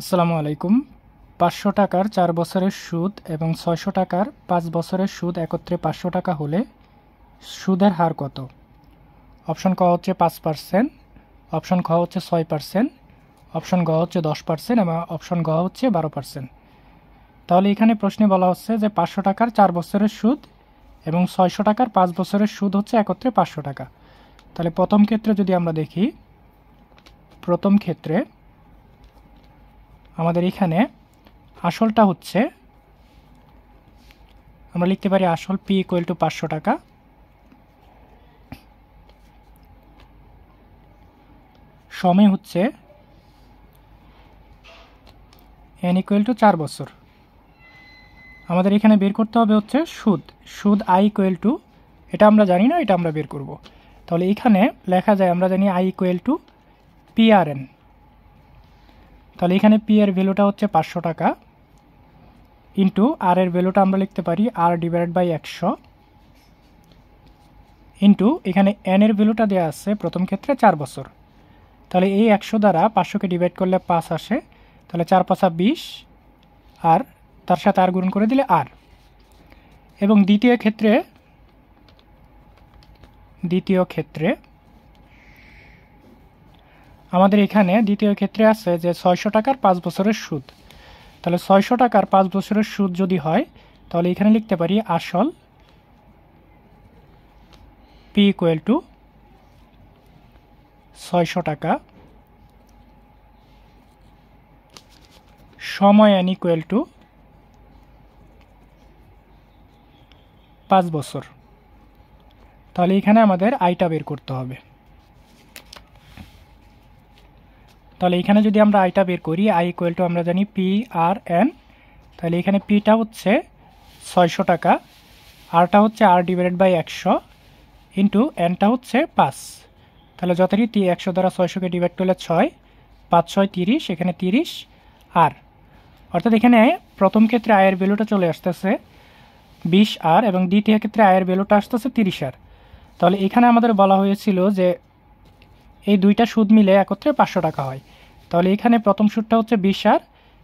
আসসালামু আলাইকুম। ৫০০ টাকার ৪ বছরের সুদ এবং ৬০০ টাকার ৫ বছরের সুদ একত্রে ৫০০ টাকা হলে সুদের হার কত? অপশন ক হচ্ছে ৫%, অপশন খ হচ্ছে ৬%, অপশন গ হচ্ছে ১০% এবং অপশন গ হচ্ছে ১২%। তাহলে এখানে প্রশ্নে বলা হচ্ছে যে ৫০০ টাকার ৪ বছরের সুদ এবং ৬০০ টাকার ৫ বছরের সুদ হচ্ছে একত্রে ৫০০ টাকা। তাহলে প্রথম ক্ষেত্রে যদি আমরা দেখি, প্রথম ক্ষেত্রে আমাদের এখানে আসলটা হচ্ছে, আমরা লিখতে পারি আসল পি ইকুয়াল টু ৫০০ টাকা, সময় হচ্ছে এন ইকুয়াল টু ৪ বছর। আমাদের এখানে বের করতে হবে হচ্ছে সুদ, সুদ আই ইকুয়াল টু, এটা আমরা জানি না, এটা আমরা বের করব। তাহলে এখানে লেখা যায়, আমরা জানি I equal to P R N. তাহলে এখানে পি এর ভ্যালুটা হচ্ছে ৫০০ টাকা ইন্টু আর এর ভ্যালুটা আমরা লিখতে পারি আর ডিভাইডেড বাই ১০০ ইন্টু এখানে এন এর ভ্যালুটা দেওয়া আছে প্রথম ক্ষেত্রে ৪ বছর। তাহলে এই ১০০ দ্বারা ৫০০কে ডিভাইড করলে ৫ আসে, তাহলে ৪ ৫ ২০ আর তার সাথে আর গুণ করে দিলে আর। এবং দ্বিতীয় ক্ষেত্রে আমাদের এখানে দ্বিতীয় ক্ষেত্রে আছে যে ৬০০ টাকার ৫ বছরের সুদ। তাহলে ৬০০ টাকার ৫ বছরের সুদ যদি হয়, তাহলে এখানে লিখতে পারি আসল পি ইকুয়াল টু ৬০০ টাকা, সময় এন ইকুয়াল টু ৫ বছর। তাহলে এখানে আমাদের আইটা বের করতে হবে। তাহলে এখানে যদি আমরা আইটা বের করি, আই ইকুয়াল টু আমরা জানি পি আর এন। তাহলে এখানে পিটা হচ্ছে ৬০০ টাকা, আরটা হচ্ছে আর ডিভাইডেড বাই ১০০ ইন্টু এনটা হচ্ছে ৫। তাহলে যথারীতি ১০০ দ্বারা ৬০০কে ডিভাইড করলে ৬, ৫ ৬ ৩০, এখানে ৩০ আর, অর্থাৎ এখানে প্রথম ক্ষেত্রে আয়ের ভ্যালুটা চলে আসতেছে ২০ আর এবং দ্বিতীয় ক্ষেত্রে আয়ের ভ্যালুটা আসতেছে ৩০ আর। তাহলে এখানে আমাদের বলা হয়েছিল যে এই দুইটা সুদ মিলে একত্রে ৫০০ টাকা হয়। তাহলে এখানে প্রথম সুদটা হচ্ছে ২০ আর,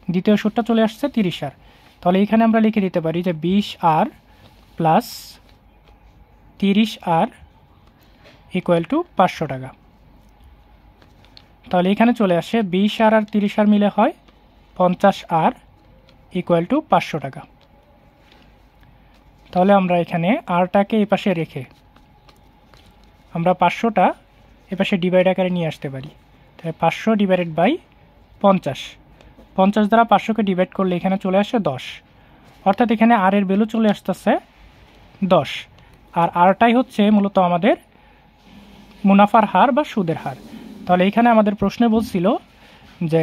দ্বিতীয় সুদটা চলে আসছে ৩০ আর। তাহলে এখানে আমরা লিখে দিতে পারি যে ২০ আর প্লাস ৩০ আর ইকুয়াল টু ৫০০ টাকা। তাহলে এখানে চলে আসে ২০ আর ৩০ আর মিলে হয় ৫০ আর ইকুয়াল টু ৫০০ টাকা। তাহলে আমরা এখানে আরটাকে এই পাশে রেখে আমরা ৫০০টা এপাশে ডিভাইড আকারে নিয়ে আসতে পারি। তাহলে ৫০০ ডিভাইডেড বাই ৫০, ৫০ দ্বারা ৫০০কে ডিভাইড করলে এখানে চলে আসে ১০, অর্থাৎ এখানে আর এর ভ্যালু চলে আসতেছে ১০। আর আরটাই হচ্ছে মূলত আমাদের মুনাফার হার বা সুদের হার। তাহলে এখানে আমাদের প্রশ্নে বলছিল যে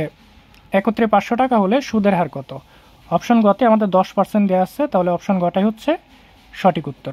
একত্রে ৫০০ টাকা হলে সুদের হার কত। অপশন গতে আমাদের ১০% দেওয়া আছে, তাহলে অপশন গটাই হচ্ছে সঠিক উত্তর।